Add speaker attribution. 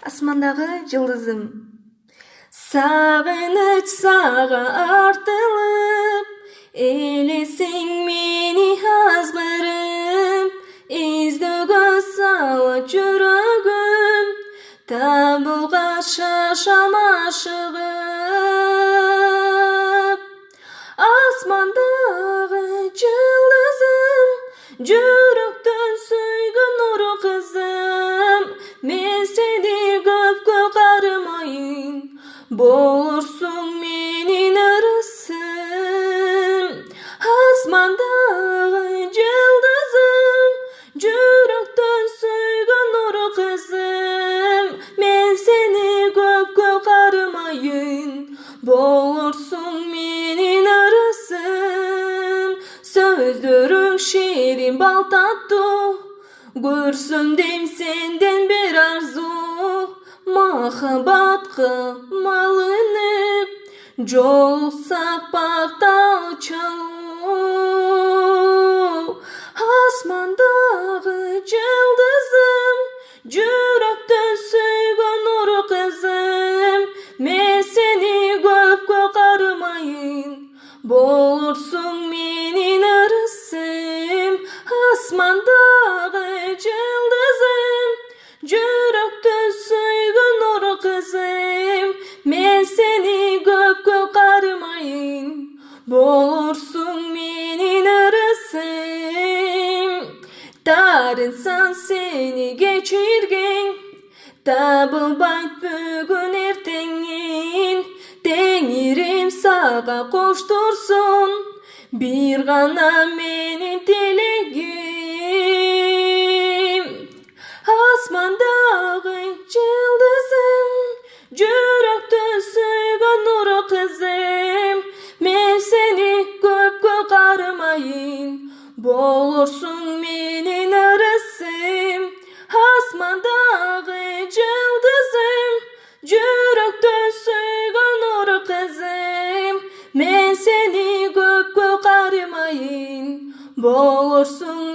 Speaker 1: Асмандағы жылдызым. Сағыныш саға артылып, елесің мені азғырып, іздеуге сала жүрегім, табуға шашама шығып. Асмандағы жылдызым, жүректі сүйген нұры қызым, мен сені көпке қарымайын, болырсың менің ырысым. Асмандағы жылдызым, жүректі сүйген нұры қызым, мен сені көпке қарымайын, болырсың менің ырысым. Сөздерің шерин бал татты, көрсем дейм сенден бір арзу, махаббатқа малынып, жолықсақ бақта ұшалу. Асмандағы жылдызым, жүректі сүйген нұры қызым, мен сені көпке қарымайын, болырсың менің ырысым. Асмандағы жылдызым, жүректі сүйген нұры қызым, мен сені көпке қарымайын, болырсың менің ырысым. Тарынсан сені кечирген, табылбайт бүгін ертеңін, теңирим саға коштурсун, бир гана менин тилегим. Асмандағы жылдызым, жүректі сүйген нұры қызым, мен сені көпке қарымайын, болырсың менин ырысым. Асмандағы жылдызым, жүректі сүйген нұры қызым, мен сені көпке қарымайын, болырсың